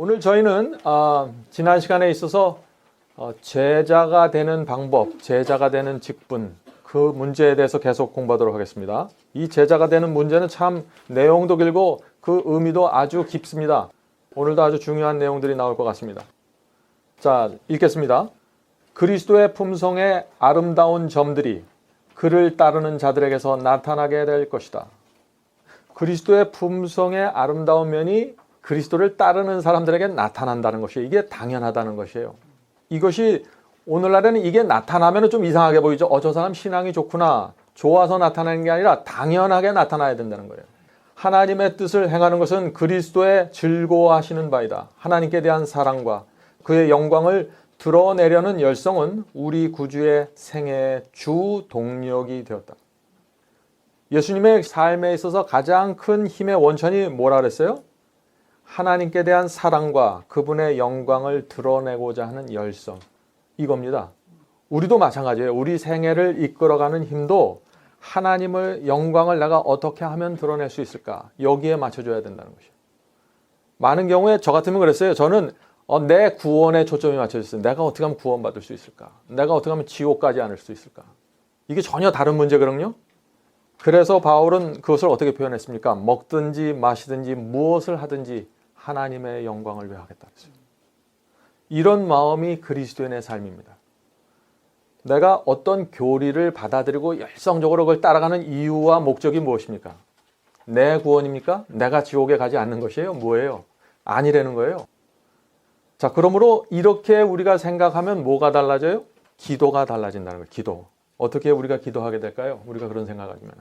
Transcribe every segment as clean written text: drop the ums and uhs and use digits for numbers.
오늘 저희는 지난 시간에 있어서 제자가 되는 방법, 제자가 되는 직분, 그 문제에 대해서 계속 공부하도록 하겠습니다. 이 제자가 되는 문제는 참 내용도 길고 그 의미도 아주 깊습니다. 오늘도 아주 중요한 내용들이 나올 것 같습니다. 자, 읽겠습니다. 그리스도의 품성의 아름다운 점들이 그를 따르는 자들에게서 나타나게 될 것이다. 그리스도의 품성의 아름다운 면이 그리스도를 따르는 사람들에게 나타난다는 것이에요. 이게 당연하다는 것이에요. 이것이 오늘날에는 이게 나타나면 좀 이상하게 보이죠. 저 사람 신앙이 좋구나. 좋아서 나타나는 게 아니라 당연하게 나타나야 된다는 거예요. 하나님의 뜻을 행하는 것은 그리스도의 즐거워하시는 바이다. 하나님께 대한 사랑과 그의 영광을 드러내려는 열성은 우리 구주의 생애의 주 동력이 되었다. 예수님의 삶에 있어서 가장 큰 힘의 원천이 뭐라 그랬어요? 하나님께 대한 사랑과 그분의 영광을 드러내고자 하는 열성. 이겁니다. 우리도 마찬가지예요. 우리 생애를 이끌어가는 힘도 하나님의 영광을 내가 어떻게 하면 드러낼 수 있을까? 여기에 맞춰줘야 된다는 것이에요. 많은 경우에 저 같으면 그랬어요. 저는 내 구원에 초점이 맞춰져 있어요. 내가 어떻게 하면 구원받을 수 있을까? 내가 어떻게 하면 지옥 가지 않을 수 있을까? 이게 전혀 다른 문제거든요. 그래서 바울은 그것을 어떻게 표현했습니까? 먹든지 마시든지 무엇을 하든지 하나님의 영광을 위하겠다 그랬어요. 이런 마음이 그리스도인의 삶입니다. 내가 어떤 교리를 받아들이고 열성적으로 그걸 따라가는 이유와 목적이 무엇입니까? 내 구원입니까? 내가 지옥에 가지 않는 것이에요? 뭐예요? 아니라는 거예요. 자, 그러므로 이렇게 우리가 생각하면 뭐가 달라져요? 기도가 달라진다는 거예요. 기도. 어떻게 우리가 기도하게 될까요? 우리가 그런 생각하면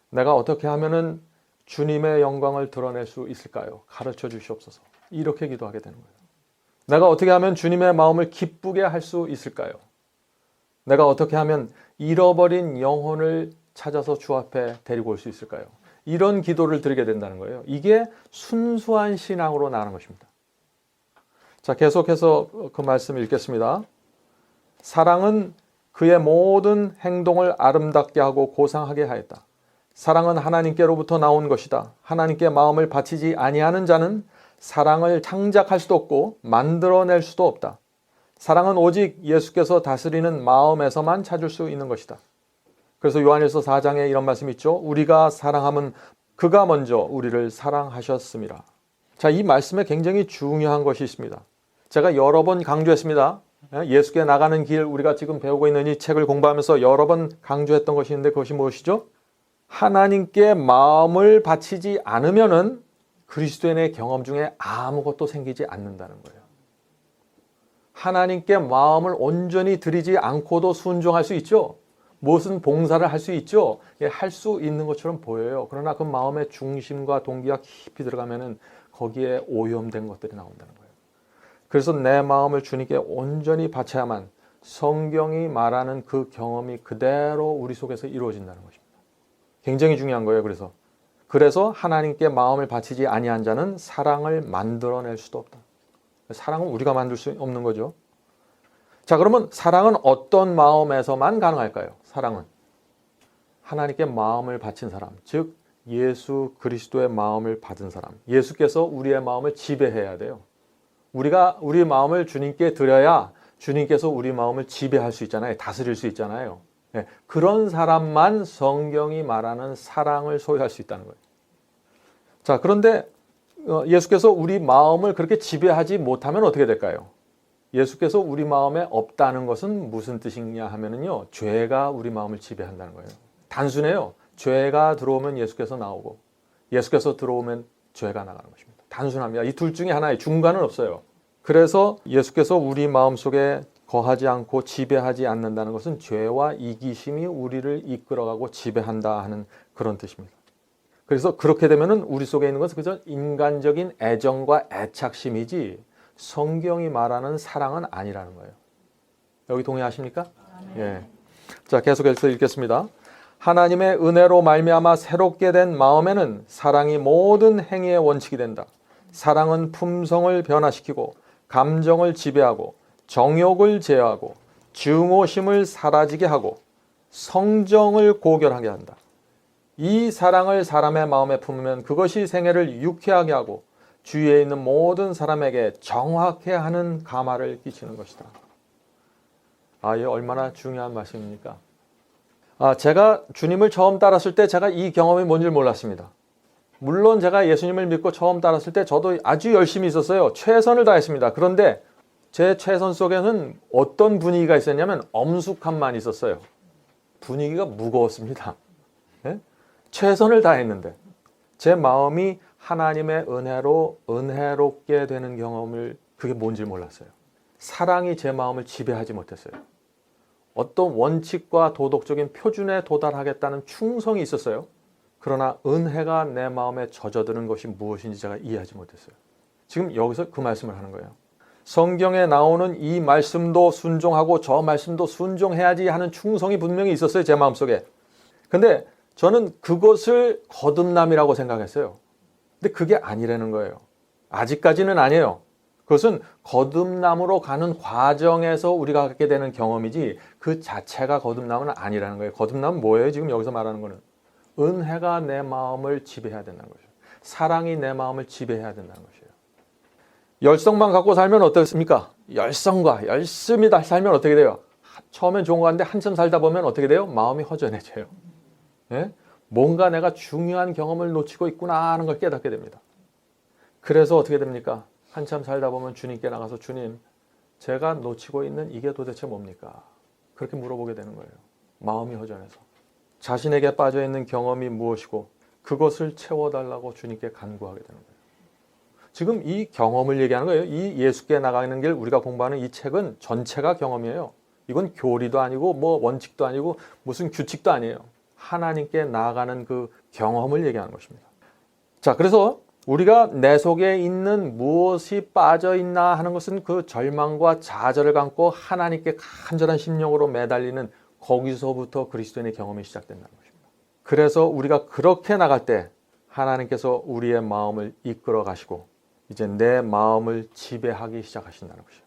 내가 어떻게 하면은 주님의 영광을 드러낼 수 있을까요? 가르쳐 주시옵소서. 이렇게 기도하게 되는 거예요. 내가 어떻게 하면 주님의 마음을 기쁘게 할 수 있을까요? 내가 어떻게 하면 잃어버린 영혼을 찾아서 주 앞에 데리고 올 수 있을까요? 이런 기도를 드리게 된다는 거예요. 이게 순수한 신앙으로 나가는 것입니다. 자, 계속해서 그 말씀 읽겠습니다. 사랑은 그의 모든 행동을 아름답게 하고 고상하게 하였다. 사랑은 하나님께로부터 나온 것이다. 하나님께 마음을 바치지 아니하는 자는 사랑을 창작할 수도 없고 만들어낼 수도 없다. 사랑은 오직 예수께서 다스리는 마음에서만 찾을 수 있는 것이다. 그래서 요한일서 4장에 이런 말씀이 있죠. 우리가 사랑함은 그가 먼저 우리를 사랑하셨습니다. 자, 이 말씀에 굉장히 중요한 것이 있습니다. 제가 여러 번 강조했습니다. 예수께 나가는 길, 우리가 지금 배우고 있는 이 책을 공부하면서 여러 번 강조했던 것이 있는데 그것이 무엇이죠? 하나님께 마음을 바치지 않으면은 그리스도인의 경험 중에 아무것도 생기지 않는다는 거예요. 하나님께 마음을 온전히 드리지 않고도 순종할 수 있죠. 무슨 봉사를 할 수 있죠. 할 수 있는 것처럼 보여요. 그러나 그 마음의 중심과 동기가 깊이 들어가면은 거기에 오염된 것들이 나온다는 거예요. 그래서 내 마음을 주님께 온전히 바쳐야만 성경이 말하는 그 경험이 그대로 우리 속에서 이루어진다는 것입니다. 굉장히 중요한 거예요. 그래서 하나님께 마음을 바치지 아니한 자는 사랑을 만들어낼 수도 없다. 사랑은 우리가 만들 수 없는 거죠. 자, 그러면 사랑은 어떤 마음에서만 가능할까요? 사랑은 하나님께 마음을 바친 사람, 즉 예수 그리스도의 마음을 받은 사람. 예수께서 우리의 마음을 지배해야 돼요. 우리가 우리 마음을 주님께 드려야 주님께서 우리 마음을 지배할 수 있잖아요. 다스릴 수 있잖아요. 네, 그런 사람만 성경이 말하는 사랑을 소유할 수 있다는 거예요. 자, 그런데 예수께서 우리 마음을 그렇게 지배하지 못하면 어떻게 될까요? 예수께서 우리 마음에 없다는 것은 무슨 뜻이냐 하면은요, 죄가 우리 마음을 지배한다는 거예요. 단순해요. 죄가 들어오면 예수께서 나오고 예수께서 들어오면 죄가 나가는 것입니다. 단순합니다. 이 둘 중에 하나의 중간은 없어요. 그래서 예수께서 우리 마음속에 거하지 않고 지배하지 않는다는 것은 죄와 이기심이 우리를 이끌어가고 지배한다 하는 그런 뜻입니다. 그래서 그렇게 되면은 우리 속에 있는 것은 그저 인간적인 애정과 애착심이지 성경이 말하는 사랑은 아니라는 거예요. 여기 동의하십니까? 예. 자, 계속해서 읽겠습니다. 하나님의 은혜로 말미암아 새롭게 된 마음에는 사랑이 모든 행위의 원칙이 된다. 사랑은 품성을 변화시키고 감정을 지배하고 정욕을 제어하고 증오심을 사라지게 하고 성정을 고결하게 한다. 이 사랑을 사람의 마음에 품으면 그것이 생애를 유쾌하게 하고 주위에 있는 모든 사람에게 정확해 하는 감화를 끼치는 것이다. 이게 얼마나 중요한 말씀입니까? 제가 주님을 처음 따랐을 때 제가 이 경험이 뭔지 몰랐습니다. 물론 제가 예수님을 믿고 처음 따랐을 때 저도 아주 열심히 있었어요. 최선을 다했습니다. 그런데 제 최선 속에는 어떤 분위기가 있었냐면 엄숙함만 있었어요. 분위기가 무거웠습니다. 네? 최선을 다했는데 제 마음이 하나님의 은혜로 은혜롭게 되는 경험을 그게 뭔지 몰랐어요. 사랑이 제 마음을 지배하지 못했어요. 어떤 원칙과 도덕적인 표준에 도달하겠다는 충성이 있었어요. 그러나 은혜가 내 마음에 젖어드는 것이 무엇인지 제가 이해하지 못했어요. 지금 여기서 그 말씀을 하는 거예요. 성경에 나오는 이 말씀도 순종하고 저 말씀도 순종해야지 하는 충성이 분명히 있었어요. 제 마음속에. 근데 저는 그것을 거듭남이라고 생각했어요. 근데 그게 아니라는 거예요. 아직까지는 아니에요. 그것은 거듭남으로 가는 과정에서 우리가 갖게 되는 경험이지 그 자체가 거듭남은 아니라는 거예요. 거듭남은 뭐예요? 지금 여기서 말하는 거는. 은혜가 내 마음을 지배해야 된다는 거죠. 사랑이 내 마음을 지배해야 된다는 것이에요. 열성만 갖고 살면 어떻습니까? 열성과 열심히 살면 어떻게 돼요? 처음엔 좋은 거 같은데 한참 살다 보면 어떻게 돼요? 마음이 허전해져요. 예? 뭔가 내가 중요한 경험을 놓치고 있구나 하는 걸 깨닫게 됩니다. 그래서 어떻게 됩니까? 한참 살다 보면 주님께 나가서 주님, 제가 놓치고 있는 이게 도대체 뭡니까? 그렇게 물어보게 되는 거예요. 마음이 허전해서. 자신에게 빠져있는 경험이 무엇이고 그것을 채워달라고 주님께 간구하게 되는 거예요. 지금 이 경험을 얘기하는 거예요. 이 예수께 나가는 길 우리가 공부하는 이 책은 전체가 경험이에요. 이건 교리도 아니고 뭐 원칙도 아니고 무슨 규칙도 아니에요. 하나님께 나아가는 그 경험을 얘기하는 것입니다. 자, 그래서 우리가 내 속에 있는 무엇이 빠져있나 하는 것은 그 절망과 좌절을 감고 하나님께 간절한 심령으로 매달리는 거기서부터 그리스도인의 경험이 시작된다는 것입니다. 그래서 우리가 그렇게 나갈 때 하나님께서 우리의 마음을 이끌어 가시고 이제 내 마음을 지배하기 시작하신다는 것이죠.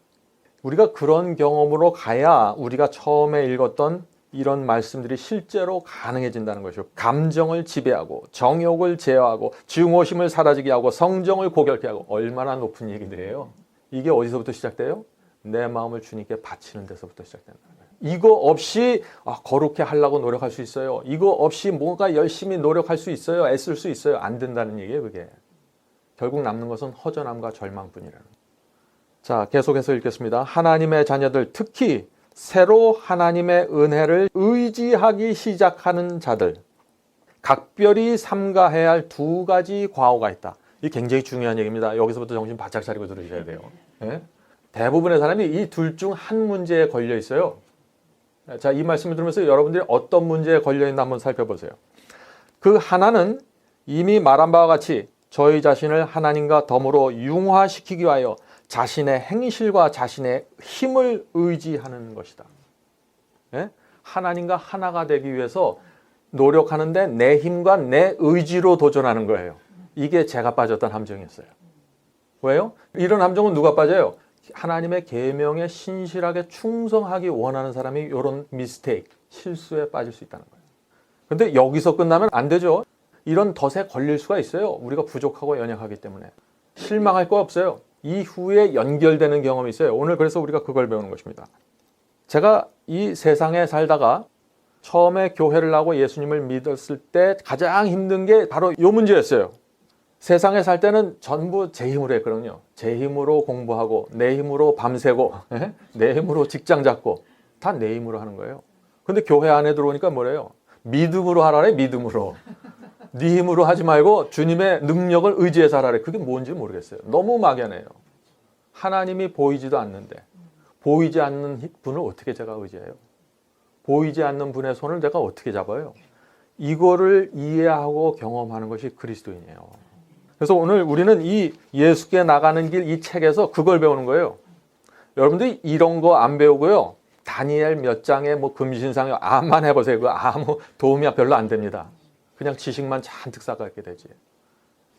우리가 그런 경험으로 가야 우리가 처음에 읽었던 이런 말씀들이 실제로 가능해진다는 것이죠. 감정을 지배하고 정욕을 제어하고 증오심을 사라지게 하고 성정을 고결케 하고 얼마나 높은 얘기들이에요. 이게 어디서부터 시작돼요? 내 마음을 주님께 바치는 데서부터 시작된다는 거예요. 이거 없이 거룩해 하려고 노력할 수 있어요. 이거 없이 뭔가 열심히 노력할 수 있어요. 애쓸 수 있어요. 안 된다는 얘기예요. 그게. 결국 남는 것은 허전함과 절망뿐이라는 거예요. 자, 계속해서 읽겠습니다. 하나님의 자녀들, 특히 새로 하나님의 은혜를 의지하기 시작하는 자들, 각별히 삼가해야 할 두 가지 과오가 있다. 이게 굉장히 중요한 얘기입니다. 여기서부터 정신 바짝 차리고 들으셔야 돼요. 네? 대부분의 사람이 이 둘 중 한 문제에 걸려 있어요. 자, 이 말씀을 들으면서 여러분들이 어떤 문제에 걸려 있나 한번 살펴보세요. 그 하나는 이미 말한 바와 같이 저희 자신을 하나님과 덤으로 융화시키기 위하여 자신의 행실과 자신의 힘을 의지하는 것이다. 예? 하나님과 하나가 되기 위해서 노력하는데 내 힘과 내 의지로 도전하는 거예요. 이게 제가 빠졌던 함정이었어요. 왜요? 이런 함정은 누가 빠져요? 하나님의 계명에 신실하게 충성하기 원하는 사람이 이런 미스테이크, 실수에 빠질 수 있다는 거예요. 근데 여기서 끝나면 안 되죠. 이런 덫에 걸릴 수가 있어요. 우리가 부족하고 연약하기 때문에. 실망할 거 없어요. 이후에 연결되는 경험이 있어요. 오늘 그래서 우리가 그걸 배우는 것입니다. 제가 이 세상에 살다가 처음에 교회를 나오고 예수님을 믿었을 때 가장 힘든 게 바로 이 문제였어요. 세상에 살 때는 전부 제 힘으로 했거든요. 제 힘으로 공부하고 내 힘으로 밤새고 내 힘으로 직장 잡고 다 내 힘으로 하는 거예요. 근데 교회 안에 들어오니까 뭐래요? 믿음으로 하라래. 믿음으로. 네 힘으로 하지 말고 주님의 능력을 의지해서 하라래. 그게 뭔지 모르겠어요. 너무 막연해요. 하나님이 보이지도 않는데 보이지 않는 분을 어떻게 제가 의지해요? 보이지 않는 분의 손을 내가 어떻게 잡아요? 이거를 이해하고 경험하는 것이 그리스도인이에요. 그래서 오늘 우리는 이 예수께 나가는 길 이 책에서 그걸 배우는 거예요. 여러분들이 이런 거 안 배우고요. 다니엘 몇 장에 뭐 금신상에 암만 해보세요. 그 아무 도움이 별로 안 됩니다. 그냥 지식만 잔뜩 쌓게 되지.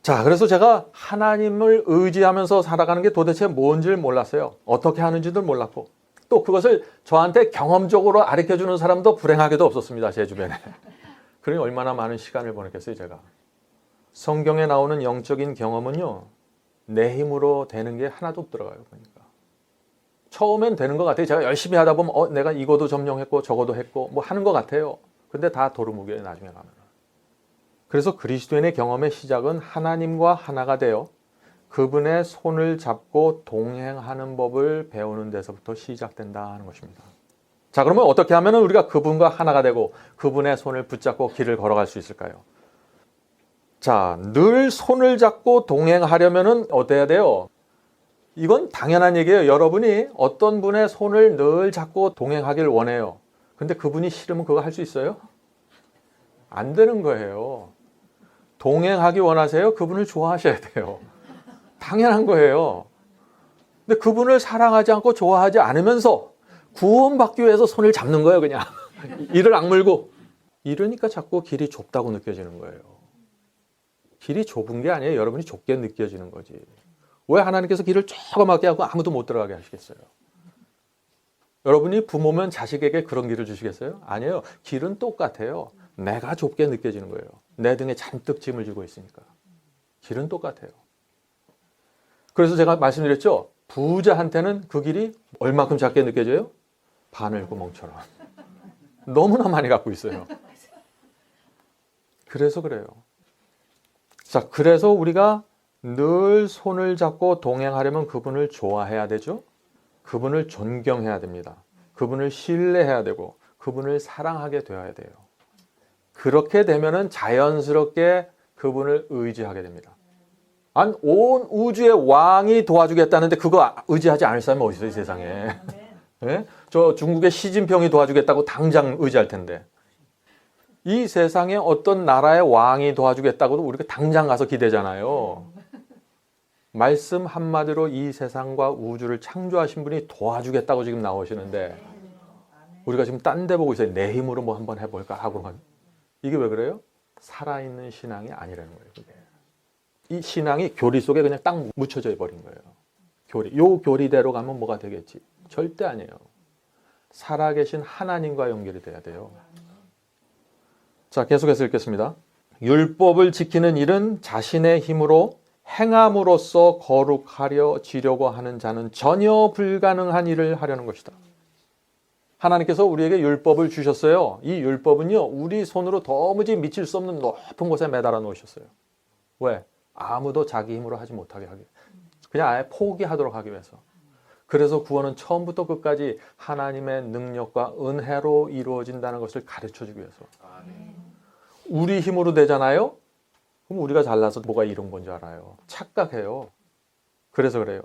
자, 그래서 제가 하나님을 의지하면서 살아가는 게 도대체 뭔지를 몰랐어요. 어떻게 하는지도 몰랐고 또 그것을 저한테 경험적으로 가르쳐주는 사람도 불행하게도 없었습니다. 제 주변에. 그러니 얼마나 많은 시간을 보냈겠어요. 제가. 성경에 나오는 영적인 경험은요. 내 힘으로 되는 게 하나도 없더라고요. 그러니까 처음엔 되는 것 같아요. 제가 열심히 하다 보면 내가 이거도 점령했고 저거도 했고 뭐 하는 것 같아요. 근데 다 도루묵이에요. 나중에 가면. 그래서 그리스도인의 경험의 시작은 하나님과 하나가 되어 그분의 손을 잡고 동행하는 법을 배우는 데서부터 시작된다 하는 것입니다. 자, 그러면 어떻게 하면 우리가 그분과 하나가 되고 그분의 손을 붙잡고 길을 걸어갈 수 있을까요? 자, 늘 손을 잡고 동행하려면 어때야 돼요? 이건 당연한 얘기예요. 여러분이 어떤 분의 손을 늘 잡고 동행하길 원해요. 근데 그분이 싫으면 그거 할 수 있어요? 안 되는 거예요. 동행하기 원하세요? 그분을 좋아하셔야 돼요. 당연한 거예요. 근데 그분을 사랑하지 않고 좋아하지 않으면서 구원받기 위해서 손을 잡는 거예요, 그냥. 이를 악물고. 이러니까 자꾸 길이 좁다고 느껴지는 거예요. 길이 좁은 게 아니에요. 여러분이 좁게 느껴지는 거지. 왜 하나님께서 길을 조그맣게 하고 아무도 못 들어가게 하시겠어요? 여러분이 부모면 자식에게 그런 길을 주시겠어요? 아니에요. 길은 똑같아요. 내가 좁게 느껴지는 거예요. 내 등에 잔뜩 짐을 지고 있으니까. 길은 똑같아요. 그래서 제가 말씀드렸죠. 부자한테는 그 길이 얼마큼 작게 느껴져요? 바늘구멍처럼. 너무나 많이 갖고 있어요. 그래서 그래요. 자, 그래서 우리가 늘 손을 잡고 동행하려면 그분을 좋아해야 되죠. 그분을 존경해야 됩니다. 그분을 신뢰해야 되고 그분을 사랑하게 되어야 돼요. 그렇게 되면은 자연스럽게 그분을 의지하게 됩니다. 온 우주의 왕이 도와주겠다는데 그거 의지하지 않을 사람이 어디 있어요, 이 세상에. 네? 저 중국의 시진핑이 도와주겠다고 당장 의지할 텐데. 이 세상에 어떤 나라의 왕이 도와주겠다고도 우리가 당장 가서 기대잖아요. 말씀 한마디로 이 세상과 우주를 창조하신 분이 도와주겠다고 지금 나오시는데 우리가 지금 딴 데 보고 있어요. 내 힘으로 뭐 한번 해볼까 하고. 이게 왜 그래요? 살아있는 신앙이 아니라는 거예요. 그게. 이 신앙이 교리 속에 그냥 딱 묻혀져 버린 거예요. 요 교리대로 가면 뭐가 되겠지? 절대 아니에요. 살아계신 하나님과 연결이 돼야 돼요. 자, 계속해서 읽겠습니다. 율법을 지키는 일은 자신의 힘으로 행함으로써 거룩하려 지려고 하는 자는 전혀 불가능한 일을 하려는 것이다. 하나님께서 우리에게 율법을 주셨어요. 이 율법은요, 우리 손으로 도무지 미칠 수 없는 높은 곳에 매달아 놓으셨어요. 왜? 아무도 자기 힘으로 하지 못하게 하기. 그냥 아예 포기하도록 하기 위해서. 그래서 구원은 처음부터 끝까지 하나님의 능력과 은혜로 이루어진다는 것을 가르쳐주기 위해서. 우리 힘으로 되잖아요? 그럼 우리가 잘나서 뭐가 이룬 건지 알아요. 착각해요. 그래서 그래요.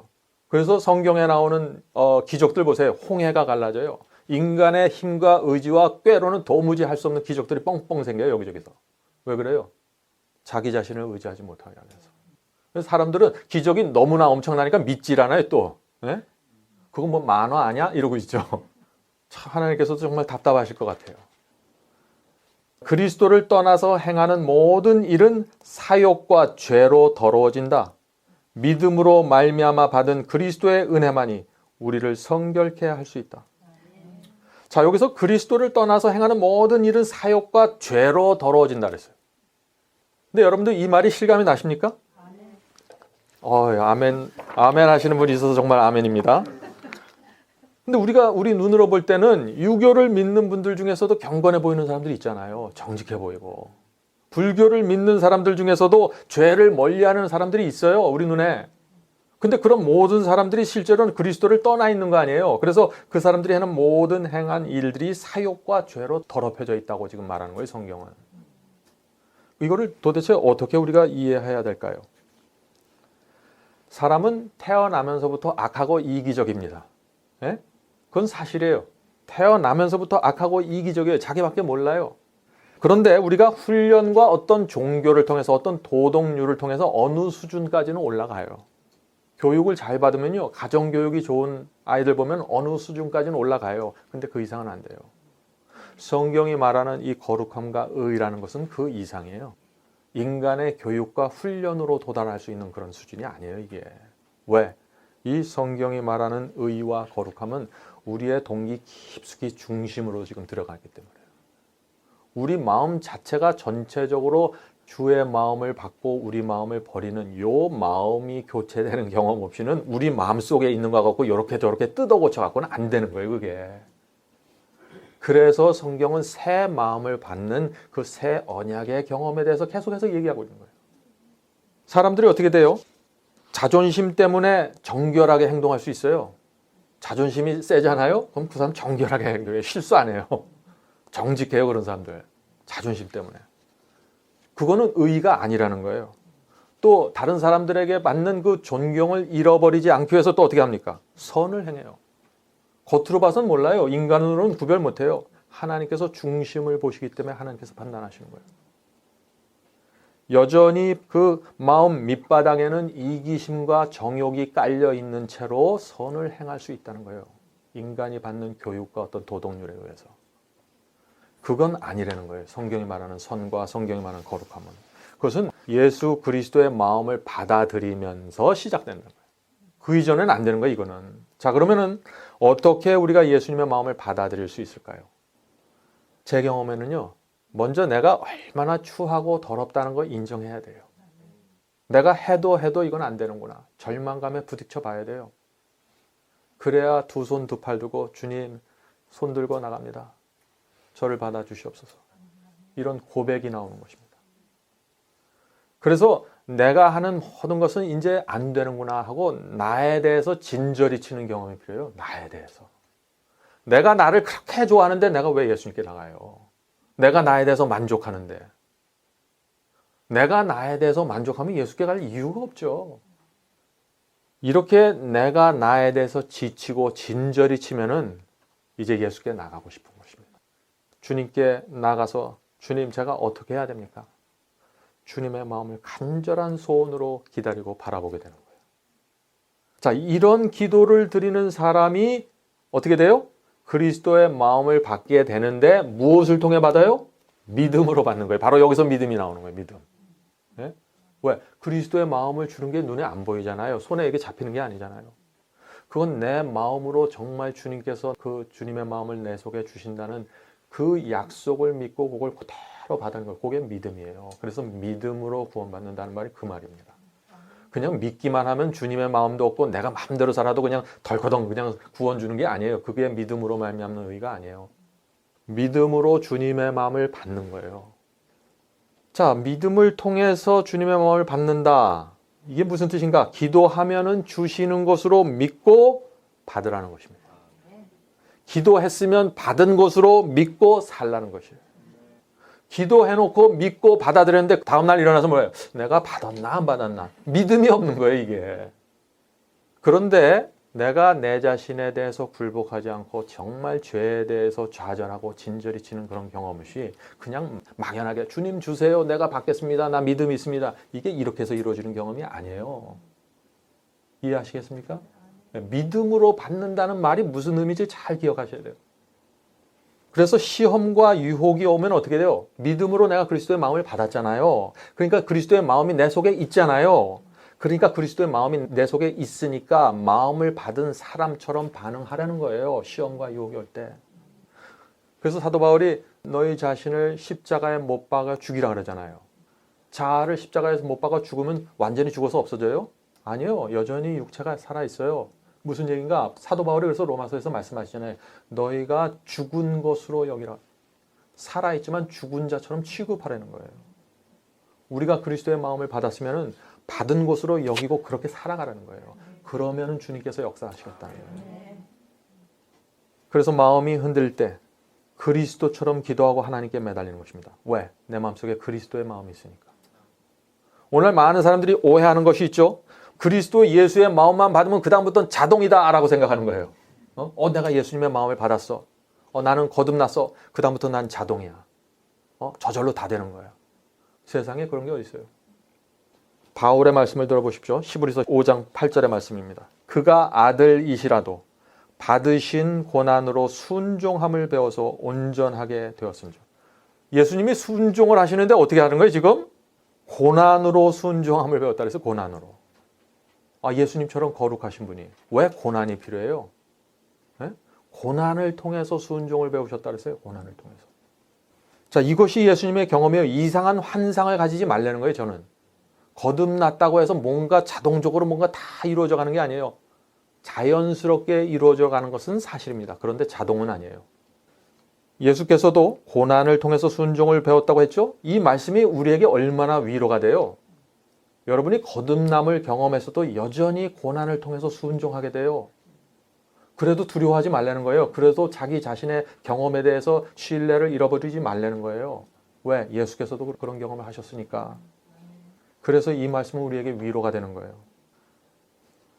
그래서 성경에 나오는 기적들 보세요. 홍해가 갈라져요. 인간의 힘과 의지와 꾀로는 도무지 할 수 없는 기적들이 뻥뻥 생겨요. 여기저기서. 왜 그래요? 자기 자신을 의지하지 못하게 하면서. 그래서 사람들은 기적이 너무나 엄청나니까 믿질 않아요. 또. 네? 그건 뭐 만화 아니야? 이러고 있죠. 참 하나님께서도 정말 답답하실 것 같아요. 그리스도를 떠나서 행하는 모든 일은 사욕과 죄로 더러워진다. 믿음으로 말미암아 받은 그리스도의 은혜만이 우리를 성결케 할 수 있다. 자, 여기서 그리스도를 떠나서 행하는 모든 일은 사욕과 죄로 더러워진다 그랬어요. 근데 여러분들 이 말이 실감이 나십니까? 아멘 하시는 분이 있어서 정말 아멘입니다. 근데 우리 눈으로 볼 때는 유교를 믿는 분들 중에서도 경건해 보이는 사람들이 있잖아요. 정직해 보이고. 불교를 믿는 사람들 중에서도 죄를 멀리하는 사람들이 있어요. 우리 눈에. 근데 그런 모든 사람들이 실제로는 그리스도를 떠나 있는 거 아니에요. 그래서 그 사람들이 하는 모든 행한 일들이 사욕과 죄로 더럽혀져 있다고 지금 말하는 거예요, 성경은. 이거를 도대체 어떻게 우리가 이해해야 될까요? 사람은 태어나면서부터 악하고 이기적입니다. 예? 그건 사실이에요. 태어나면서부터 악하고 이기적이에요. 자기밖에 몰라요. 그런데 우리가 훈련과 어떤 종교를 통해서 어떤 도덕률을 통해서 어느 수준까지는 올라가요. 교육을 잘 받으면요. 가정교육이 좋은 아이들 보면 어느 수준까지는 올라가요. 근데 그 이상은 안 돼요. 성경이 말하는 이 거룩함과 의라는 것은 그 이상이에요. 인간의 교육과 훈련으로 도달할 수 있는 그런 수준이 아니에요, 이게. 왜? 이 성경이 말하는 의와 거룩함은 우리의 동기 깊숙이 중심으로 지금 들어가기 때문에 우리 마음 자체가 전체적으로 주의 마음을 받고 우리 마음을 버리는 요 마음이 교체되는 경험 없이는 우리 마음속에 있는 거 갖고 이렇게 저렇게 뜯어 고쳐 갖고는 안 되는 거예요, 그게. 그래서 성경은 새 마음을 받는 그 새 언약의 경험에 대해서 계속해서 얘기하고 있는 거예요. 사람들이 어떻게 돼요? 자존심 때문에 정결하게 행동할 수 있어요. 자존심이 세잖아요? 그럼 그 사람 정결하게 행동해요. 실수 안 해요. 정직해요, 그런 사람들. 자존심 때문에. 그거는 의의가 아니라는 거예요. 또 다른 사람들에게 받는 그 존경을 잃어버리지 않기 위해서 또 어떻게 합니까? 선을 행해요. 겉으로 봐서는 몰라요. 인간으로는 구별 못해요. 하나님께서 중심을 보시기 때문에 하나님께서 판단하시는 거예요. 여전히 그 마음 밑바닥에는 이기심과 정욕이 깔려 있는 채로 선을 행할 수 있다는 거예요. 인간이 받는 교육과 어떤 도덕률에 의해서. 그건 아니라는 거예요. 성경이 말하는 선과 성경이 말하는 거룩함은. 그것은 예수 그리스도의 마음을 받아들이면서 시작되는 거예요. 그 이전에는 안 되는 거예요, 이거는. 자, 그러면은 어떻게 우리가 예수님의 마음을 받아들일 수 있을까요? 제 경험에는요, 먼저 내가 얼마나 추하고 더럽다는 걸 인정해야 돼요. 내가 해도 이건 안 되는구나. 절망감에 부딪혀 봐야 돼요. 그래야 두 손 두 팔 두고 주님 손 들고 나갑니다. 저를 받아주시옵소서. 이런 고백이 나오는 것입니다. 그래서 내가 하는 모든 것은 이제 안 되는구나 하고 나에 대해서 진저리 치는 경험이 필요해요. 나에 대해서. 내가 나를 그렇게 좋아하는데 내가 왜 예수님께 나가요? 내가 나에 대해서 만족하는데. 내가 나에 대해서 만족하면 예수께 갈 이유가 없죠. 이렇게 내가 나에 대해서 지치고 진저리 치면은 이제 예수께 나가고 싶은 것입니다. 주님께 나가서 주님 제가 어떻게 해야 됩니까? 주님의 마음을 간절한 소원으로 기다리고 바라보게 되는 거예요. 자, 이런 기도를 드리는 사람이 어떻게 돼요? 그리스도의 마음을 받게 되는데 무엇을 통해 받아요? 믿음으로 받는 거예요. 바로 여기서 믿음이 나오는 거예요. 믿음. 네? 왜? 그리스도의 마음을 주는 게 눈에 안 보이잖아요. 손에 이게 잡히는 게 아니잖아요. 그건 내 마음으로 정말 주님께서 그 주님의 마음을 내 속에 주신다는 그 약속을 믿고 그걸 그대로 받는 거, 그게 믿음이에요. 그래서 믿음으로 구원받는다는 말이 그 말입니다. 그냥 믿기만 하면 주님의 마음도 없고 내가 마음대로 살아도 그냥 덜커덩 그냥 구원 주는 게 아니에요. 그게 믿음으로 말미암는 의가 아니에요. 믿음으로 주님의 마음을 받는 거예요. 자, 믿음을 통해서 주님의 마음을 받는다. 이게 무슨 뜻인가? 기도하면은 주시는 것으로 믿고 받으라는 것입니다. 기도했으면 받은 것으로 믿고 살라는 것이에요. 기도해놓고 믿고 받아들였는데 다음날 일어나서 뭐예요? 내가 받았나 안 받았나? 믿음이 없는 거예요, 이게. 그런데 내가 내 자신에 대해서 굴복하지 않고 정말 죄에 대해서 좌절하고 진저리 치는 그런 경험 없이 그냥 막연하게 주님 주세요, 내가 받겠습니다, 나 믿음이 있습니다. 이게 이렇게 해서 이루어지는 경험이 아니에요. 이해하시겠습니까? 믿음으로 받는다는 말이 무슨 의미인지 잘 기억하셔야 돼요. 그래서 시험과 유혹이 오면 어떻게 돼요? 믿음으로 내가 그리스도의 마음을 받았잖아요. 그러니까 그리스도의 마음이 내 속에 있잖아요. 그러니까 그리스도의 마음이 내 속에 있으니까 마음을 받은 사람처럼 반응하라는 거예요. 시험과 유혹이 올 때. 그래서 사도 바울이 너희 자신을 십자가에 못 박아 죽이라 그러잖아요. 자아를 십자가에서 못 박아 죽으면 완전히 죽어서 없어져요? 아니요. 여전히 육체가 살아있어요. 무슨 얘기인가? 사도 바울이 그래서 로마서에서 말씀하시잖아요. 너희가 죽은 것으로 여기라. 살아있지만 죽은 자처럼 취급하라는 거예요. 우리가 그리스도의 마음을 받았으면 받은 것으로 여기고 그렇게 살아가라는 거예요. 그러면 주님께서 역사하시겠다는 거예요. 그래서 마음이 흔들 때 그리스도처럼 기도하고 하나님께 매달리는 것입니다. 왜? 내 마음속에 그리스도의 마음이 있으니까. 오늘 많은 사람들이 오해하는 것이 있죠. 그리스도 예수의 마음만 받으면 그 다음부터는 자동이다 라고 생각하는 거예요. 내가 예수님의 마음을 받았어. 나는 거듭났어. 그 다음부터 난 자동이야. 저절로 다 되는 거야. 세상에 그런 게 어디 있어요. 바울의 말씀을 들어보십시오. 히브리서 5장 8절의 말씀입니다. 그가 아들이시라도 받으신 고난으로 순종함을 배워서 온전하게 되었습니다. 예수님이 순종을 하시는데 어떻게 하는 거예요 지금? 고난으로 순종함을 배웠다 그래서 고난으로. 예수님처럼 거룩하신 분이 왜 고난이 필요해요? 네? 고난을 통해서 순종을 배우셨다 그랬어요. 고난을 통해서. 자, 이것이 예수님의 경험이에요. 이상한 환상을 가지지 말라는 거예요, 저는. 거듭났다고 해서 뭔가 자동적으로 뭔가 다 이루어져 가는 게 아니에요. 자연스럽게 이루어져 가는 것은 사실입니다. 그런데 자동은 아니에요. 예수께서도 고난을 통해서 순종을 배웠다고 했죠? 이 말씀이 우리에게 얼마나 위로가 돼요? 여러분이 거듭남을 경험해서도 여전히 고난을 통해서 순종하게 돼요. 그래도 두려워하지 말라는 거예요. 그래도 자기 자신의 경험에 대해서 신뢰를 잃어버리지 말라는 거예요. 왜? 예수께서도 그런 경험을 하셨으니까. 그래서 이 말씀은 우리에게 위로가 되는 거예요.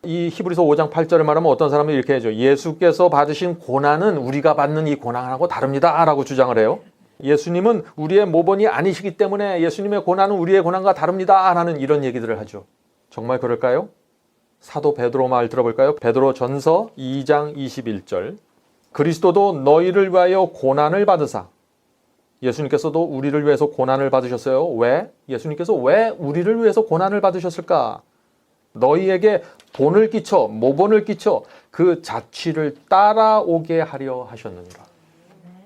이 히브리서 5장 8절을 말하면 어떤 사람은 이렇게 해줘. 예수께서 받으신 고난은 우리가 받는 이 고난하고 다릅니다 라고 주장을 해요. 예수님은 우리의 모본이 아니시기 때문에 예수님의 고난은 우리의 고난과 다릅니다 라는 이런 얘기들을 하죠. 정말 그럴까요? 사도 베드로 말 들어볼까요? 베드로 전서 2장 21절. 그리스도도 너희를 위하여 고난을 받으사. 예수님께서도 우리를 위해서 고난을 받으셨어요. 왜? 예수님께서 왜 우리를 위해서 고난을 받으셨을까? 너희에게 본을 끼쳐, 모본을 끼쳐 그 자취를 따라오게 하려 하셨느니라.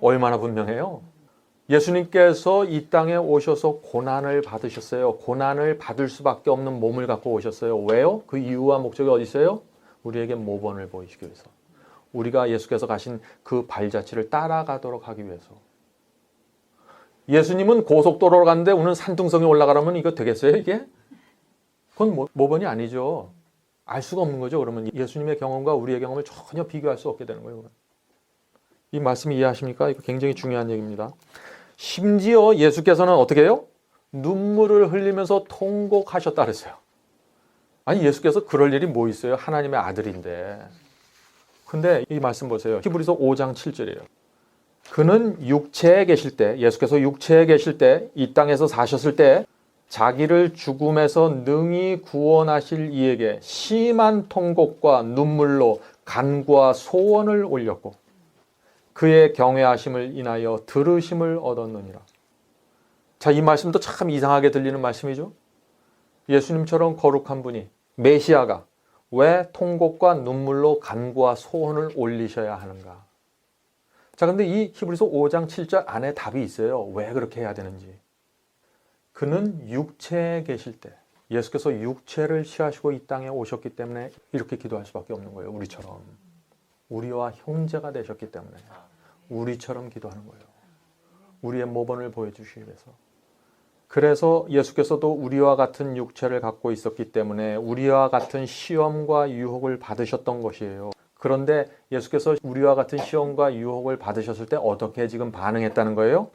얼마나 분명해요? 예수님께서 이 땅에 오셔서 고난을 받으셨어요. 고난을 받을 수밖에 없는 몸을 갖고 오셨어요. 왜요? 그 이유와 목적이 어디 있어요? 우리에게 모본을 보이시기 위해서. 우리가 예수께서 가신 그 발자취를 따라가도록 하기 위해서. 예수님은 고속도로로 갔는데 오늘 산둥성에 올라가라면 이거 되겠어요, 이게? 그건 모본이 아니죠. 알 수가 없는 거죠. 그러면 예수님의 경험과 우리의 경험을 전혀 비교할 수 없게 되는 거예요. 이 말씀 이해하십니까? 이거 굉장히 중요한 얘기입니다. 심지어 예수께서는 어떻게 해요? 눈물을 흘리면서 통곡하셨다 그랬어요. 아니, 예수께서 그럴 일이 뭐 있어요? 하나님의 아들인데. 근데 이 말씀 보세요. 히브리서 5장 7절이에요. 그는 육체에 계실 때, 예수께서 육체에 계실 때, 이 땅에서 사셨을 때 자기를 죽음에서 능히 구원하실 이에게 심한 통곡과 눈물로 간구와 소원을 올렸고 그의 경외하심을 인하여 들으심을 얻었느니라. 자, 이 말씀도 참 이상하게 들리는 말씀이죠. 예수님처럼 거룩한 분이, 메시아가 왜 통곡과 눈물로 간구와 소원을 올리셔야 하는가? 자, 근데 이 히브리서 5장 7절 안에 답이 있어요. 왜 그렇게 해야 되는지. 그는 육체에 계실 때, 예수께서 육체를 취하시고 이 땅에 오셨기 때문에 이렇게 기도할 수밖에 없는 거예요. 우리처럼. 우리와 형제가 되셨기 때문에 우리처럼 기도하는 거예요. 우리의 모본을 보여주시기 위해서. 그래서 예수께서도 우리와 같은 육체를 갖고 있었기 때문에 우리와 같은 시험과 유혹을 받으셨던 것이에요. 그런데 예수께서 우리와 같은 시험과 유혹을 받으셨을 때 어떻게 지금 반응했다는 거예요?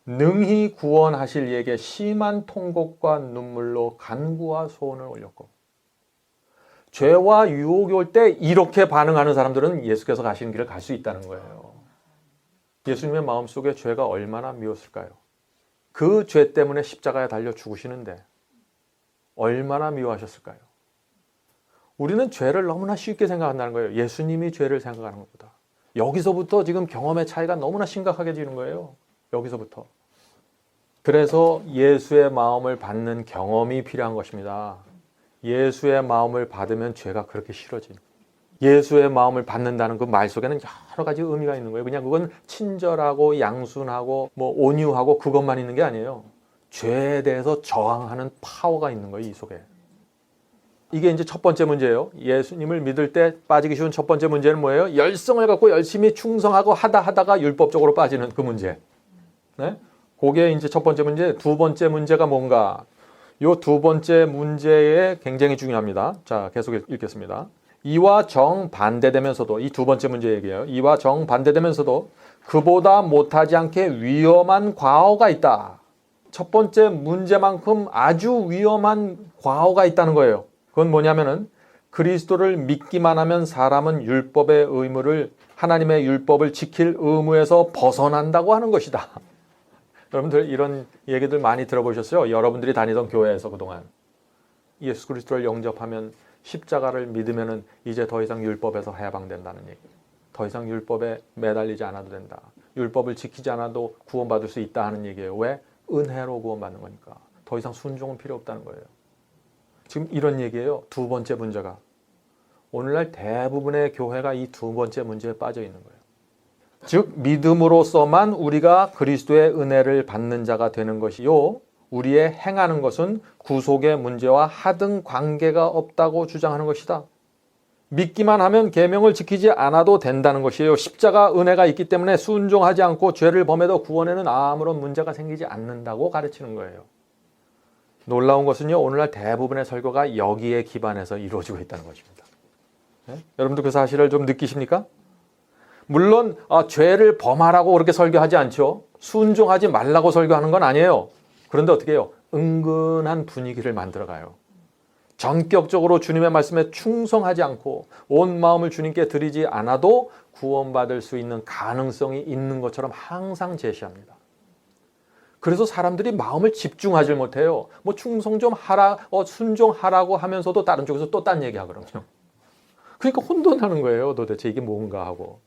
능히 구원하실 이에게 심한 통곡과 눈물로 간구와 소원을 올렸고, 죄와 유혹이 올 때 이렇게 반응하는 사람들은 예수께서 가시는 길을 갈 수 있다는 거예요. 예수님의 마음속에 죄가 얼마나 미웠을까요? 그 죄 때문에 십자가에 달려 죽으시는데 얼마나 미워하셨을까요? 우리는 죄를 너무나 쉽게 생각한다는 거예요. 예수님이 죄를 생각하는 것보다. 여기서부터 지금 경험의 차이가 너무나 심각하게 지는 거예요. 여기서부터. 그래서 예수의 마음을 받는 경험이 필요한 것입니다. 예수의 마음을 받으면 죄가 그렇게 싫어집니다. 예수의 마음을 받는다는 그 말 속에는 여러 가지 의미가 있는 거예요. 그냥 그건 친절하고 양순하고 온유하고 그것만 있는 게 아니에요. 죄에 대해서 저항하는 파워가 있는 거예요, 이 속에. 이게 이제 첫 번째 문제예요. 예수님을 믿을 때 빠지기 쉬운 첫 번째 문제는 뭐예요? 열성을 갖고 열심히 충성하고 하다가 율법적으로 빠지는 그 문제. 네? 그게 이제 첫 번째 문제. 두 번째 문제가 뭔가? 요 두 번째 문제에 굉장히 중요합니다. 자, 계속 읽겠습니다. 이와 정반대되면서도, 이 두 번째 문제 얘기예요. 이와 정반대되면서도 그보다 못하지 않게 위험한 과오가 있다. 첫 번째 문제만큼 아주 위험한 과오가 있다는 거예요. 그건 뭐냐면은 그리스도를 믿기만 하면 사람은 율법의 의무를, 하나님의 율법을 지킬 의무에서 벗어난다고 하는 것이다. 여러분들 이런 얘기들 많이 들어보셨어요? 여러분들이 다니던 교회에서 그동안. 예수 그리스도를 영접하면, 십자가를 믿으면은 이제 더 이상 율법에서 해방된다는 얘기. 더 이상 율법에 매달리지 않아도 된다. 율법을 지키지 않아도 구원받을 수 있다 하는 얘기예요. 왜? 은혜로 구원받는 거니까. 더 이상 순종은 필요 없다는 거예요. 지금 이런 얘기예요. 두 번째 문제가. 오늘날 대부분의 교회가 이 두 번째 문제에 빠져 있는 거예요. 즉 믿음으로서만 우리가 그리스도의 은혜를 받는 자가 되는 것이요 우리의 행하는 것은 구속의 문제와 하등 관계가 없다고 주장하는 것이다. 믿기만 하면 계명을 지키지 않아도 된다는 것이에요. 십자가 은혜가 있기 때문에 순종하지 않고 죄를 범해도 구원에는 아무런 문제가 생기지 않는다고 가르치는 거예요. 놀라운 것은요, 오늘날 대부분의 설교가 여기에 기반해서 이루어지고 있다는 것입니다. 네? 여러분도 그 사실을 좀 느끼십니까? 물론 죄를 범하라고 그렇게 설교하지 않죠. 순종하지 말라고 설교하는 건 아니에요. 그런데 어떻게 해요? 은근한 분위기를 만들어가요. 전격적으로 주님의 말씀에 충성하지 않고 온 마음을 주님께 드리지 않아도 구원받을 수 있는 가능성이 있는 것처럼 항상 제시합니다. 그래서 사람들이 마음을 집중하지 못해요. 뭐 충성 좀 하라, 순종하라고 하면서도 다른 쪽에서 또 딴 얘기하거든요. 그러니까 혼돈하는 거예요. 도대체 이게 뭔가 하고.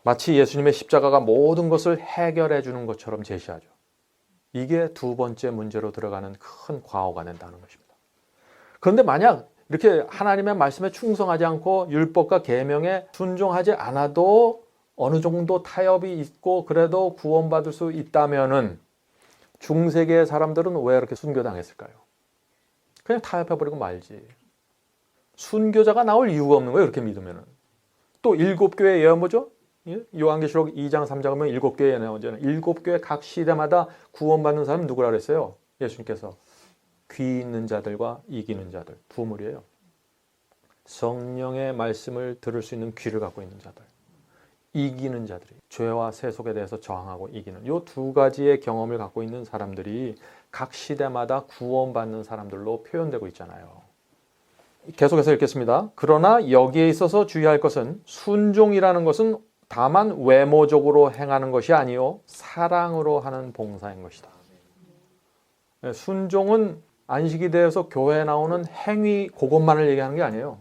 마치 예수님의 십자가가 모든 것을 해결해 주는 것처럼 제시하죠. 이게 두 번째 문제로 들어가는 큰 과오가 된다는 것입니다. 그런데 만약 이렇게 하나님의 말씀에 충성하지 않고 율법과 계명에 순종하지 않아도 어느 정도 타협이 있고 그래도 구원받을 수 있다면은 중세기의 사람들은 왜 이렇게 순교당했을까요? 그냥 타협해버리고 말지. 순교자가 나올 이유가 없는 거예요. 이렇게 믿으면은. 또 일곱 교회 예언 뭐죠? 요한계시록 2장 3장 보면 일곱 교회 나오잖아요. 일곱 교회 각 시대마다 구원받는 사람 누구라 그랬어요? 예수님께서 귀 있는 자들과 이기는 자들 두 무리예요. 성령의 말씀을 들을 수 있는 귀를 갖고 있는 자들, 이기는 자들이 죄와 세속에 대해서 저항하고 이기는 이 두 가지의 경험을 갖고 있는 사람들이 각 시대마다 구원받는 사람들로 표현되고 있잖아요. 계속해서 읽겠습니다. 그러나 여기에 있어서 주의할 것은 순종이라는 것은 다만 외모적으로 행하는 것이 아니요 사랑으로 하는 봉사인 것이다. 순종은 안식이 되어서 교회에 나오는 행위 그것만을 얘기하는 게 아니에요.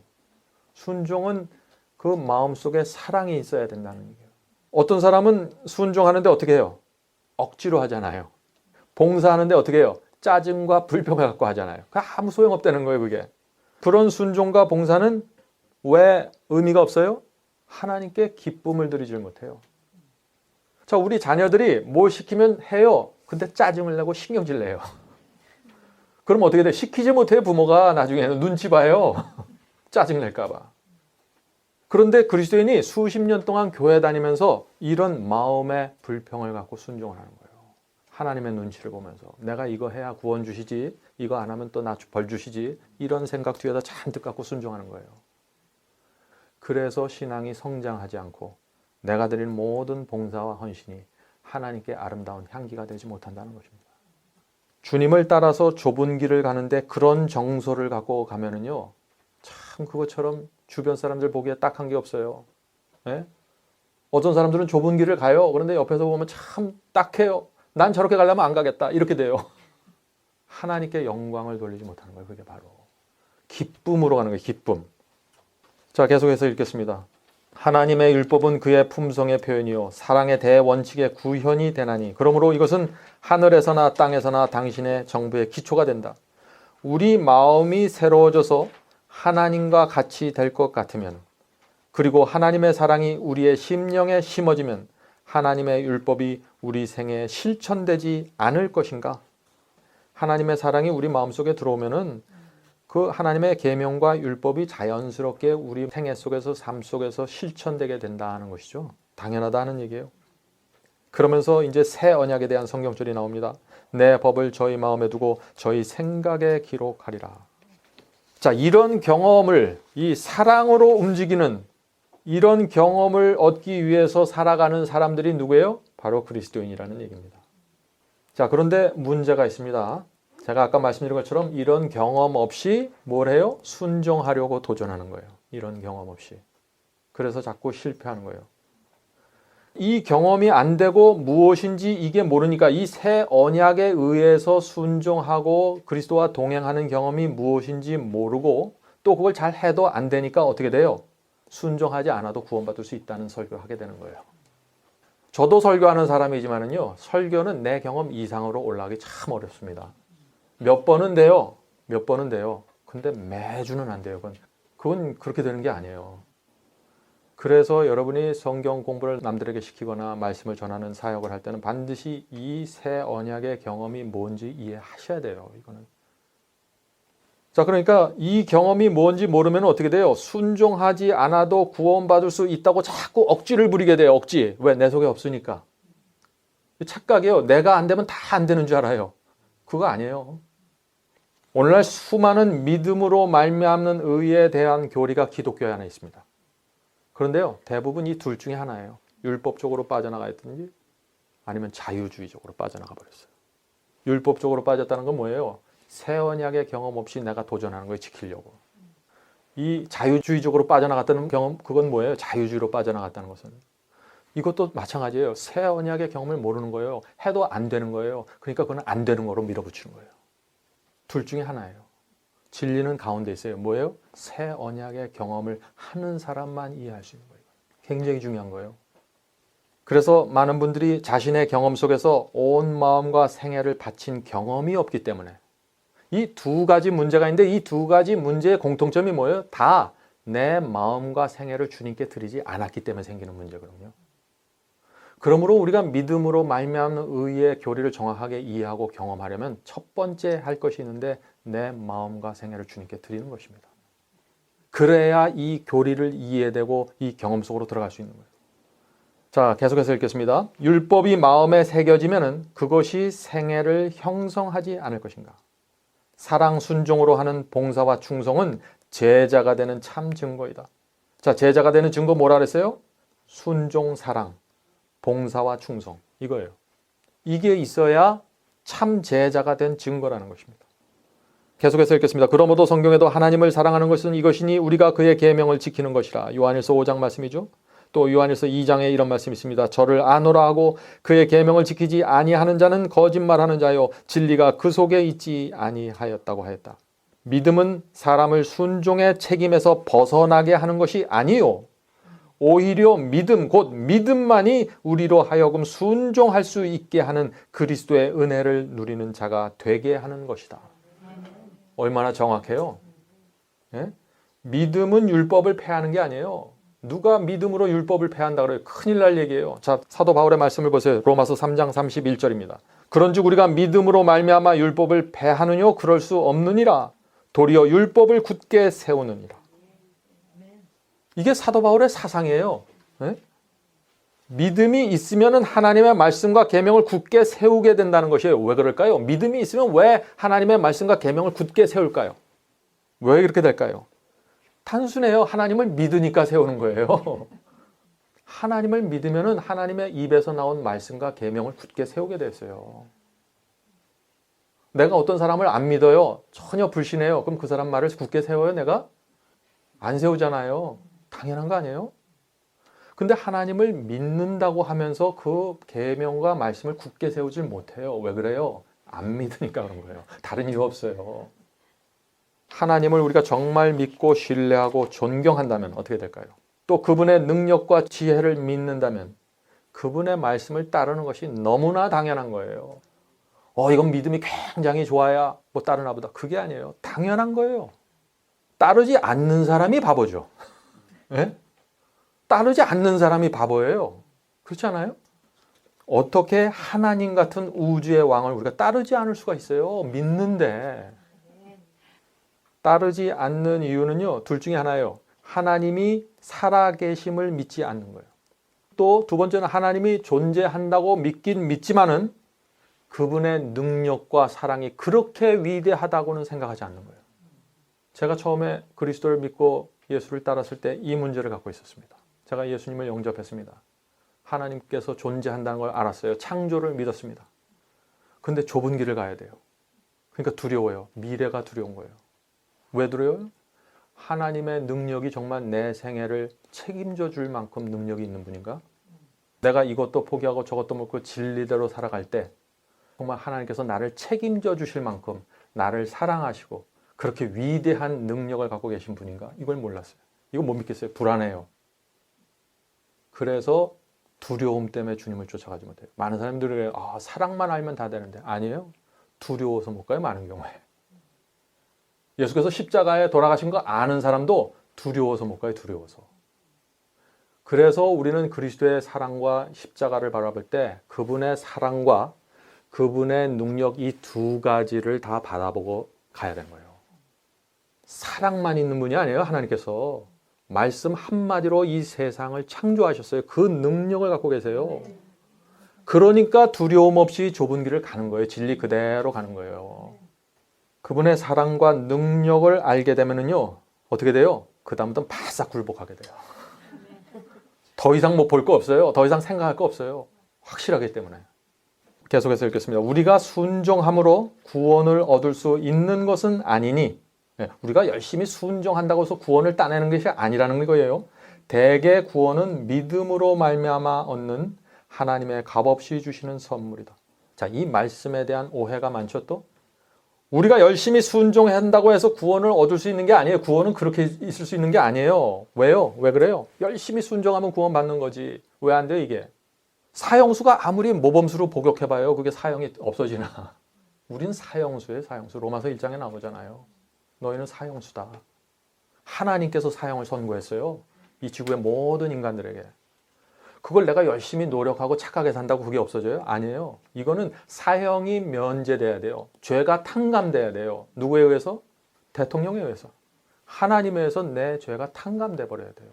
순종은 그 마음속에 사랑이 있어야 된다는 얘기예요. 어떤 사람은 순종하는데 어떻게 해요? 억지로 하잖아요. 봉사하는데 어떻게 해요? 짜증과 불평을 갖고 하잖아요. 아무 소용없다는 거예요, 그게. 그런 순종과 봉사는 왜 의미가 없어요? 하나님께 기쁨을 드리질 못해요. 자, 우리 자녀들이 뭘 시키면 해요. 근데 짜증을 내고 신경질 내요. 그럼 어떻게 돼? 시키지 못해요, 부모가. 나중에는 눈치 봐요. 짜증 낼까 봐. 그런데 그리스도인이 수십 년 동안 교회 다니면서 이런 마음의 불평을 갖고 순종을 하는 거예요. 하나님의 눈치를 보면서 내가 이거 해야 구원 주시지, 이거 안 하면 또 나 벌 주시지, 이런 생각 뒤에다 잔뜩 갖고 순종하는 거예요. 그래서 신앙이 성장하지 않고 내가 드린 모든 봉사와 헌신이 하나님께 아름다운 향기가 되지 못한다는 것입니다. 주님을 따라서 좁은 길을 가는데 그런 정서를 갖고 가면은요, 참 그것처럼 주변 사람들 보기에 딱한 게 없어요. 예? 어떤 사람들은 좁은 길을 가요. 그런데 옆에서 보면 참 딱해요. 난 저렇게 가려면 안 가겠다. 이렇게 돼요. 하나님께 영광을 돌리지 못하는 거예요. 그게 바로 기쁨으로 가는 거예요. 기쁨. 자, 계속해서 읽겠습니다. 하나님의 율법은 그의 품성의 표현이요 사랑의 대원칙의 구현이 되나니 그러므로 이것은 하늘에서나 땅에서나 당신의 정부의 기초가 된다. 우리 마음이 새로워져서 하나님과 같이 될 것 같으면 그리고 하나님의 사랑이 우리의 심령에 심어지면 하나님의 율법이 우리 생애에 실천되지 않을 것인가? 하나님의 사랑이 우리 마음속에 들어오면은 그 하나님의 계명과 율법이 자연스럽게 우리 생애 속에서 삶 속에서 실천되게 된다는 것이죠. 당연하다는 얘기예요. 그러면서 이제 새 언약에 대한 성경절이 나옵니다. 내 법을 저희 마음에 두고 저희 생각에 기록하리라. 자, 이런 경험을 이 사랑으로 움직이는 이런 경험을 얻기 위해서 살아가는 사람들이 누구예요? 바로 그리스도인이라는 얘기입니다. 자, 그런데 문제가 있습니다. 제가 아까 말씀드린 것처럼 이런 경험 없이 뭘 해요? 순종하려고 도전하는 거예요. 이런 경험 없이. 그래서 자꾸 실패하는 거예요. 이 경험이 안 되고 무엇인지 이게 모르니까 이 새 언약에 의해서 순종하고 그리스도와 동행하는 경험이 무엇인지 모르고 또 그걸 잘 해도 안 되니까 어떻게 돼요? 순종하지 않아도 구원받을 수 있다는 설교를 하게 되는 거예요. 저도 설교하는 사람이지만은요, 설교는 내 경험 이상으로 올라가기 참 어렵습니다. 몇 번은 돼요. 몇 번은 돼요. 근데 매주는 안 돼요. 그건 그렇게 되는 게 아니에요. 그래서 여러분이 성경 공부를 남들에게 시키거나 말씀을 전하는 사역을 할 때는 반드시 이 새 언약의 경험이 뭔지 이해하셔야 돼요. 이거는. 자, 그러니까 이 경험이 뭔지 모르면 어떻게 돼요? 순종하지 않아도 구원받을 수 있다고 자꾸 억지를 부리게 돼요. 억지. 왜? 내 속에 없으니까. 착각이에요. 내가 안 되면 다 안 되는 줄 알아요. 그거 아니에요. 오늘날 수많은 믿음으로 말미암는 의에 대한 교리가 기독교에 하나 있습니다. 그런데요, 대부분 이 둘 중에 하나예요. 율법적으로 빠져나가 있든지 아니면 자유주의적으로 빠져나가 버렸어요. 율법적으로 빠졌다는 건 뭐예요? 새 언약의 경험 없이 내가 도전하는 거에 지키려고. 이 자유주의적으로 빠져나갔다는 경험, 그건 뭐예요? 자유주의로 빠져나갔다는 것은. 이것도 마찬가지예요. 새 언약의 경험을 모르는 거예요. 해도 안 되는 거예요. 그러니까 그건 안 되는 거로 밀어붙이는 거예요. 둘 중에 하나예요. 진리는 가운데 있어요. 뭐예요? 새 언약의 경험을 하는 사람만 이해할 수 있는 거예요. 굉장히 중요한 거예요. 그래서 많은 분들이 자신의 경험 속에서 온 마음과 생애를 바친 경험이 없기 때문에 이 두 가지 문제가 있는데 이 두 가지 문제의 공통점이 뭐예요? 다 내 마음과 생애를 주님께 드리지 않았기 때문에 생기는 문제거든요. 그러므로 우리가 믿음으로 말미암는 의의 교리를 정확하게 이해하고 경험하려면 첫 번째 할 것이 있는데 내 마음과 생애를 주님께 드리는 것입니다. 그래야 이 교리를 이해되고 이 경험 속으로 들어갈 수 있는 거예요. 자, 계속해서 읽겠습니다. 율법이 마음에 새겨지면은 그것이 생애를 형성하지 않을 것인가? 사랑 순종으로 하는 봉사와 충성은 제자가 되는 참 증거이다. 자, 제자가 되는 증거 뭐라 그랬어요? 순종, 사랑, 봉사와 충성. 이거예요. 이게 있어야 참 제자가 된 증거라는 것입니다. 계속해서 읽겠습니다. 그러므로 성경에도 하나님을 사랑하는 것은 이것이니 우리가 그의 계명을 지키는 것이라. 요한일서 5장 말씀이죠. 또 요한일서 2장에 이런 말씀이 있습니다. 저를 아노라 하고 그의 계명을 지키지 아니하는 자는 거짓말하는 자요 진리가 그 속에 있지 아니하였다고 하였다. 믿음은 사람을 순종의 책임에서 벗어나게 하는 것이 아니요. 오히려 믿음, 곧 믿음만이 우리로 하여금 순종할 수 있게 하는 그리스도의 은혜를 누리는 자가 되게 하는 것이다. 얼마나 정확해요? 예? 믿음은 율법을 폐하는 게 아니에요. 누가 믿음으로 율법을 폐한다 그래요? 큰일 날 얘기예요. 자, 사도 바울의 말씀을 보세요. 로마서 3장 31절입니다. 그런즉 우리가 믿음으로 말미암아 율법을 폐하느뇨? 그럴 수 없느니라. 도리어 율법을 굳게 세우느니라. 이게 사도 바울의 사상이에요. 네? 믿음이 있으면 하나님의 말씀과 계명을 굳게 세우게 된다는 것이에요. 왜 그럴까요? 믿음이 있으면 왜 하나님의 말씀과 계명을 굳게 세울까요? 왜 이렇게 될까요? 단순해요. 하나님을 믿으니까 세우는 거예요. 하나님을 믿으면 하나님의 입에서 나온 말씀과 계명을 굳게 세우게 됐어요. 내가 어떤 사람을 안 믿어요. 전혀 불신해요. 그럼 그 사람 말을 굳게 세워요, 내가? 안 세우잖아요. 당연한 거 아니에요? 근데 하나님을 믿는다고 하면서 그 계명과 말씀을 굳게 세우질 못해요. 왜 그래요? 안 믿으니까 그런 거예요. 다른 이유 없어요. 하나님을 우리가 정말 믿고 신뢰하고 존경한다면 어떻게 될까요? 또 그분의 능력과 지혜를 믿는다면 그분의 말씀을 따르는 것이 너무나 당연한 거예요. 이건 믿음이 굉장히 좋아야 뭐 따르나 보다. 그게 아니에요. 당연한 거예요. 따르지 않는 사람이 바보죠. 예? 따르지 않는 사람이 바보예요. 그렇지 않아요? 어떻게 하나님 같은 우주의 왕을 우리가 따르지 않을 수가 있어요? 믿는데. 따르지 않는 이유는요, 둘 중에 하나예요. 하나님이 살아계심을 믿지 않는 거예요. 또 두 번째는 하나님이 존재한다고 믿긴 믿지만은 그분의 능력과 사랑이 그렇게 위대하다고는 생각하지 않는 거예요. 제가 처음에 그리스도를 믿고 예수를 따랐을 때 이 문제를 갖고 있었습니다. 제가 예수님을 영접했습니다. 하나님께서 존재한다는 걸 알았어요. 창조를 믿었습니다. 근데 좁은 길을 가야 돼요. 그러니까 두려워요. 미래가 두려운 거예요. 왜 두려워요? 하나님의 능력이 정말 내 생애를 책임져 줄 만큼 능력이 있는 분인가? 내가 이것도 포기하고 저것도 먹고 진리대로 살아갈 때 정말 하나님께서 나를 책임져 주실 만큼 나를 사랑하시고 그렇게 위대한 능력을 갖고 계신 분인가? 이걸 몰랐어요. 이거 못 믿겠어요. 불안해요. 그래서 두려움 때문에 주님을 쫓아가지 못해요. 많은 사람들이 사랑만 알면 다 되는데 아니에요. 두려워서 못 가요. 많은 경우에. 예수께서 십자가에 돌아가신 거 아는 사람도 두려워서 못 가요. 두려워서. 그래서 우리는 그리스도의 사랑과 십자가를 바라볼 때 그분의 사랑과 그분의 능력 이 두 가지를 다 바라보고 가야 되는 거예요. 사랑만 있는 분이 아니에요. 하나님께서 말씀 한마디로 이 세상을 창조하셨어요. 그 능력을 갖고 계세요. 그러니까 두려움 없이 좁은 길을 가는 거예요. 진리 그대로 가는 거예요. 그분의 사랑과 능력을 알게 되면은요, 어떻게 돼요? 그 다음부터는 바싹 굴복하게 돼요. 더 이상 뭐 볼 거 없어요. 더 이상 생각할 거 없어요. 확실하기 때문에. 계속해서 읽겠습니다. 우리가 순종함으로 구원을 얻을 수 있는 것은 아니니, 우리가 열심히 순종한다고 해서 구원을 따내는 것이 아니라는 거예요. 대개 구원은 믿음으로 말미암아 얻는 하나님의 값없이 주시는 선물이다. 자, 이 말씀에 대한 오해가 많죠. 또 우리가 열심히 순종한다고 해서 구원을 얻을 수 있는 게 아니에요. 구원은 그렇게 있을 수 있는 게 아니에요. 왜요? 왜 그래요? 열심히 순종하면 구원 받는 거지. 왜 안 돼요, 이게? 사형수가 아무리 모범수로 복역해봐요. 그게 사형이 없어지나. 우린 사형수예요, 사형수. 로마서 1장에 나오잖아요. 너희는 사형수다. 하나님께서 사형을 선고했어요. 이 지구의 모든 인간들에게. 그걸 내가 열심히 노력하고 착하게 산다고 그게 없어져요? 아니에요. 이거는 사형이 면제돼야 돼요. 죄가 탕감돼야 돼요. 누구에 의해서? 대통령에 의해서. 하나님에 의해서 내 죄가 탕감돼 버려야 돼요.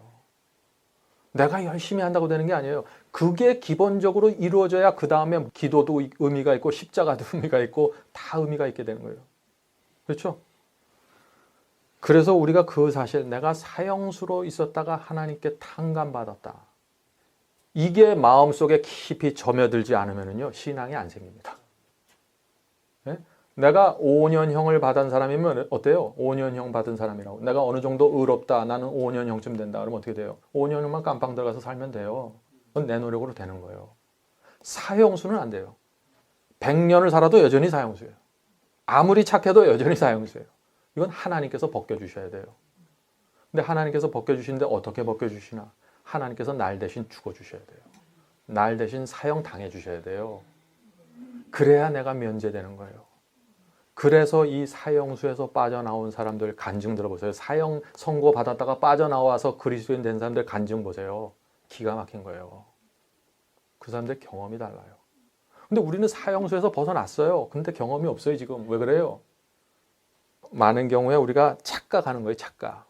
내가 열심히 한다고 되는 게 아니에요. 그게 기본적으로 이루어져야 그 다음에 기도도 의미가 있고 십자가도 의미가 있고 다 의미가 있게 되는 거예요. 그렇죠? 그래서 우리가 그 사실, 내가 사형수로 있었다가 하나님께 탕감받았다. 이게 마음속에 깊이 점여들지 않으면요, 신앙이 안 생깁니다. 네? 내가 5년형을 받은 사람이면 어때요? 5년형 받은 사람이라고. 내가 어느 정도 의롭다. 나는 5년형쯤 된다. 그러면 어떻게 돼요? 5년형만 깜빵 들어가서 살면 돼요. 그건 내 노력으로 되는 거예요. 사형수는 안 돼요. 100년을 살아도 여전히 사형수예요. 아무리 착해도 여전히 사형수예요. 이건 하나님께서 벗겨주셔야 돼요. 근데 하나님께서 벗겨주시는데 어떻게 벗겨주시나? 하나님께서 날 대신 죽어주셔야 돼요. 날 대신 사형 당해주셔야 돼요. 그래야 내가 면제되는 거예요. 그래서 이 사형수에서 빠져나온 사람들 간증 들어보세요. 사형 선고 받았다가 빠져나와서 그리스도인 된 사람들 간증 보세요. 기가 막힌 거예요. 그 사람들 경험이 달라요. 근데 우리는 사형수에서 벗어났어요. 근데 경험이 없어요, 지금. 왜 그래요? 많은 경우에 우리가 착각하는 거예요, 착각.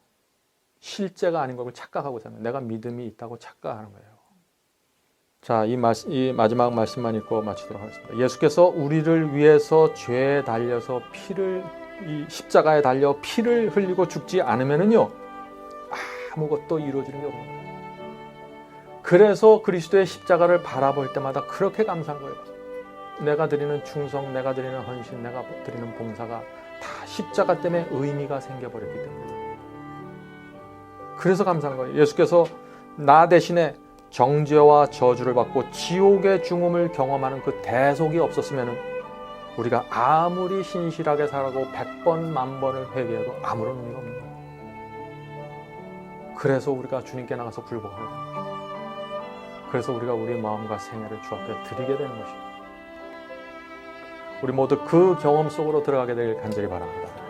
실제가 아닌 걸 착각하고 사는 거예요. 내가 믿음이 있다고 착각하는 거예요. 자, 이 마지막 말씀만 읽고 마치도록 하겠습니다. 예수께서 우리를 위해서 죄에 달려서 이 십자가에 달려 피를 흘리고 죽지 않으면은요, 아무것도 이루어지는 게 없는 거예요. 그래서 그리스도의 십자가를 바라볼 때마다 그렇게 감사한 거예요. 내가 드리는 충성, 내가 드리는 헌신, 내가 드리는 봉사가 다 십자가 때문에 의미가 생겨버렸기 때문에. 그래서 감사한 거예요. 예수께서 나 대신에 정죄와 저주를 받고 지옥의 중음을 경험하는 그 대속이 없었으면 우리가 아무리 신실하게 살아도 100번, 1000번을 회개해도 아무런 의미가 없는 거예요. 그래서 우리가 주님께 나가서 굴복하게 되는 거죠. 그래서 우리가 우리 마음과 생애를 주 앞에 드리게 되는 것입니다. 우리 모두 그 경험 속으로 들어가게 되길 간절히 바랍니다.